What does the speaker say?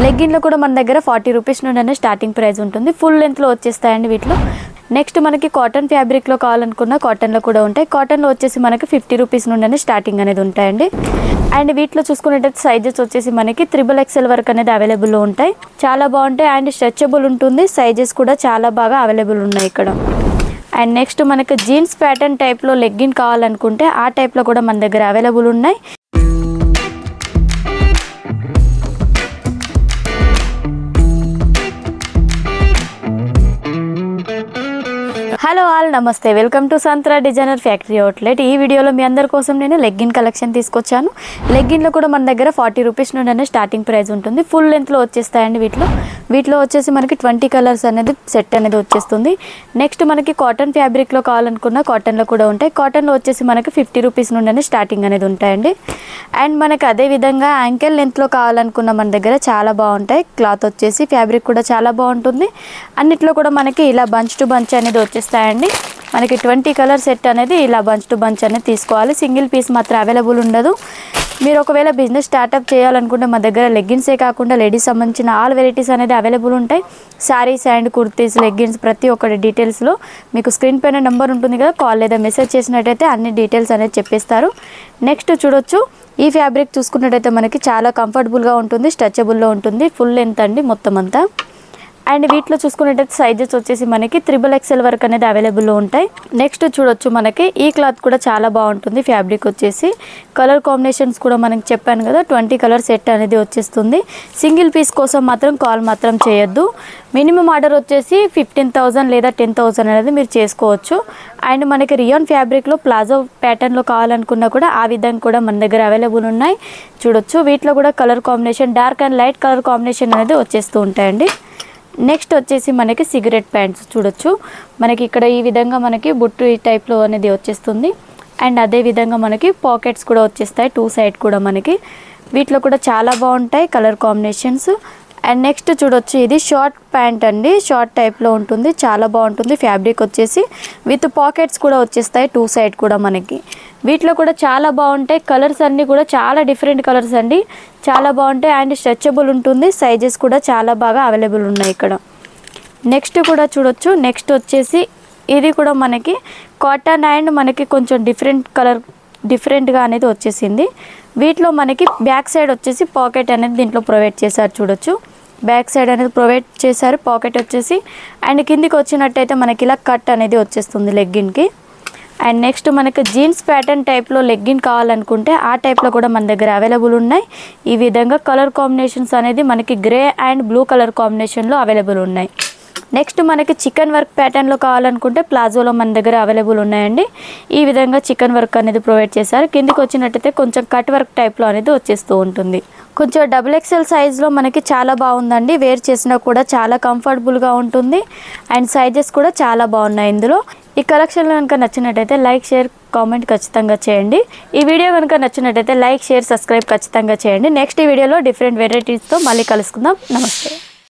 లెగ్గిన్లో కూడా మన దగ్గర 40 రూపీస్ నుండి స్టార్టింగ్ ప్రైస్ ఉంటుంది. ఫుల్ లెంత్లో వచ్చేస్తాయండి వీటిలో. నెక్స్ట్ మనకి కాటన్ ఫ్యాబ్రిక్లో కావాలనుకున్న కాటన్లో కూడా ఉంటాయి. కాటన్లో వచ్చేసి మనకి 50 రూపీస్ నుండి స్టార్టింగ్ అనేది ఉంటాయండి. అండ్ వీటిలో చూసుకున్నట్టయితే సైజెస్ వచ్చేసి మనకి XXL వరకు అనేది అవైలబుల్లో ఉంటాయి. చాలా బాగుంటాయి అండ్ స్ట్రెచబుల్ ఉంటుంది. సైజెస్ కూడా చాలా బాగా అవైలబుల్ ఉన్నాయి ఇక్కడ. అండ్ నెక్స్ట్ మనకి జీన్స్ ప్యాటర్న్ టైప్లో లెగ్గిన్ కావాలనుకుంటే ఆ టైప్లో కూడా మన దగ్గర అవైలబుల్ ఉన్నాయి. హలో ఆల్, నమస్తే. Welcome to Santra designer factory outlet. ఈ వీడియోలో మీ అందరి కోసం నేను లెగ్గిన్ కలెక్షన్ తీసుకొచ్చాను. లెగ్గిన్లో కూడా మన దగ్గర 40 రూపీస్ నుండి స్టార్టింగ్ ప్రైస్ ఉంటుంది. ఫుల్ లెంత్లో వచ్చేస్తాయండి వీటిలో వచ్చేసి మనకి 20 కలర్స్ అనేది సెట్ అనేది వచ్చేస్తుంది. నెక్స్ట్ మనకి కాటన్ ఫ్యాబ్రిక్లో కావాలనుకున్న కాటన్లో కూడా ఉంటాయి. కాటన్లో వచ్చేసి మనకి 50 రూపీస్ నుండి స్టార్టింగ్ అనేది ఉంటాయండి. అండ్ మనకి అదేవిధంగా యాంకిల్ లెంత్లో కావాలనుకున్న మన దగ్గర చాలా బాగుంటాయి. క్లాత్ వచ్చేసి ఫ్యాబ్రిక్ కూడా చాలా బాగుంటుంది. అన్నిట్లో కూడా మనకి ఇలా బంచ్ టు బంచ్ అనేది వచ్చేస్తాయండి. మనకి 20 కలర్ సెట్ అనేది ఇలా బంచ్ టు బంచ్ అనేది తీసుకోవాలి. సింగిల్ పీస్ మాత్రం అవైలబుల్ ఉండదు. మీరు ఒకవేళ బిజినెస్ స్టార్ట్అప్ చేయాలనుకుంటే మా దగ్గర లెగ్గిన్సే కాకుండా లేడీస్ సంబంధించిన ఆల్ వెరైటీస్ అనేది అవైలబుల్ ఉంటాయి. శారీస్ అండ్ కుర్తీస్, లెగ్గిన్స్ ప్రతి ఒక్కటి డీటెయిల్స్లో మీకు స్క్రీన్ పైన నెంబర్ ఉంటుంది కదా, కాల్ లేదా మెసేజ్ చేసినట్టయితే అన్ని డీటెయిల్స్ అనేది చెప్పేస్తారు. నెక్స్ట్ చూడొచ్చు, ఈ ఫ్యాబ్రిక్ చూసుకున్నట్టయితే మనకి చాలా కంఫర్టబుల్గా ఉంటుంది, స్ట్రెచబుల్లో ఉంటుంది. ఫుల్ లెంత్ అండి మొత్తం అంతా. అండ్ వీటిలో చూసుకున్నట్టయితే సైజెస్ వచ్చేసి మనకి XXL వరకు అనేది అవైలబుల్లో ఉంటాయి. నెక్స్ట్ చూడొచ్చు, మనకి ఈ క్లాత్ కూడా చాలా బాగుంటుంది. ఫ్యాబ్రిక్ వచ్చేసి కలర్ కాంబినేషన్స్ కూడా మనకి చెప్పాను కదా, 20 కలర్ సెట్ అనేది వచ్చేస్తుంది. సింగిల్ పీస్ కోసం మాత్రం కాల్ మాత్రం చేయొద్దు. మినిమం ఆర్డర్ వచ్చేసి 15,000 లేదా 10,000 అనేది మీరు చేసుకోవచ్చు. అండ్ మనకి రియాన్ ఫ్యాబ్రిక్లో ప్లాజో ప్యాటర్న్లో కావాలనుకున్నా కూడా ఆ విధంగా కూడా మన దగ్గర అవైలబుల్ ఉన్నాయి. చూడొచ్చు, వీటిలో కూడా colour combination dark and light colour combination అనేది వచ్చేస్తూ ఉంటాయండి. నెక్స్ట్ వచ్చేసి మనకి సిగరెట్ ప్యాంట్స్ చూడొచ్చు. మనకి ఇక్కడ ఈ విధంగా మనకి బుట్టు ఈ టైప్లో అనేది వచ్చేస్తుంది. అండ్ అదే విధంగా మనకి పాకెట్స్ కూడా వచ్చేస్తాయి 2 సైడ్ కూడా మనకి. వీటిలో కూడా చాలా బాగుంటాయి కలర్ కాంబినేషన్స్. అండ్ నెక్స్ట్ చూడొచ్చు, ఇది షార్ట్ ప్యాంట్ అండి, షార్ట్ టైప్లో ఉంటుంది. చాలా బాగుంటుంది. ఫ్యాబ్రిక్ వచ్చేసి విత్ పాకెట్స్ కూడా వచ్చేస్తాయి 2 సైడ్ కూడా మనకి. వీటిలో కూడా చాలా బాగుంటాయి. కలర్స్ అన్నీ కూడా చాలా డిఫరెంట్ కలర్స్ అండి, చాలా బాగుంటాయి. అండ్ స్ట్రెచబుల్ ఉంటుంది. సైజెస్ కూడా చాలా బాగా అవైలబుల్ ఉన్నాయి ఇక్కడ. నెక్స్ట్ కూడా చూడొచ్చు, నెక్స్ట్ వచ్చేసి ఇది కూడా మనకి కాటన్ అండ్ మనకి కొంచెం డిఫరెంట్గా అనేది వచ్చేసింది. వీటిలో మనకి బ్యాక్ సైడ్ వచ్చేసి పాకెట్ అనేది దీంట్లో ప్రొవైడ్ చేశారు. చూడొచ్చు, బ్యాక్ సైడ్ అనేది ప్రొవైడ్ చేశారు పాకెట్ వచ్చేసి. అండ్ కిందికి వచ్చినట్టయితే మనకి ఇలా కట్ అనేది వచ్చేస్తుంది లెగ్గిన్కి. అండ్ నెక్స్ట్ మనకి జీన్స్ ప్యాటర్న్ టైప్లో లెగ్గిన్ కావాలనుకుంటే ఆ టైప్లో కూడా మన దగ్గర అవైలబుల్ ఉన్నాయి. ఈ విధంగా కలర్ కాంబినేషన్స్ అనేది మనకి గ్రే అండ్ బ్లూ కలర్ కాంబినేషన్లో అవైలబుల్ ఉన్నాయి. నెక్స్ట్ మనకి చికెన్ వర్క్ ప్యాటర్న్లో కావాలనుకుంటే ప్లాజోలో మన దగ్గర అవైలబుల్ ఉన్నాయండి. ఈ విధంగా చికెన్ వర్క్ అనేది ప్రొవైడ్ చేశారు. కిందికి వచ్చినట్టయితే కొంచెం కట్ వర్క్ టైప్లో అనేది వచ్చేస్తూ ఉంటుంది. కొంచెం XXL సైజ్లో మనకి చాలా బాగుందండి. వేర్ చేసినా కూడా చాలా కంఫర్టబుల్గా ఉంటుంది. అండ్ సైజెస్ కూడా చాలా బాగున్నాయి ఇందులో. ఈ కలెక్షన్లో కనుక నచ్చినట్టయితే లైక్, షేర్, కామెంట్ ఖచ్చితంగా చేయండి. ఈ వీడియో కనుక నచ్చినట్టయితే లైక్, షేర్, సబ్స్క్రైబ్ ఖచ్చితంగా చేయండి. నెక్స్ట్ ఈ వీడియోలో డిఫరెంట్ వెరైటీస్తో మళ్ళీ కలుసుకుందాం. నమస్తే.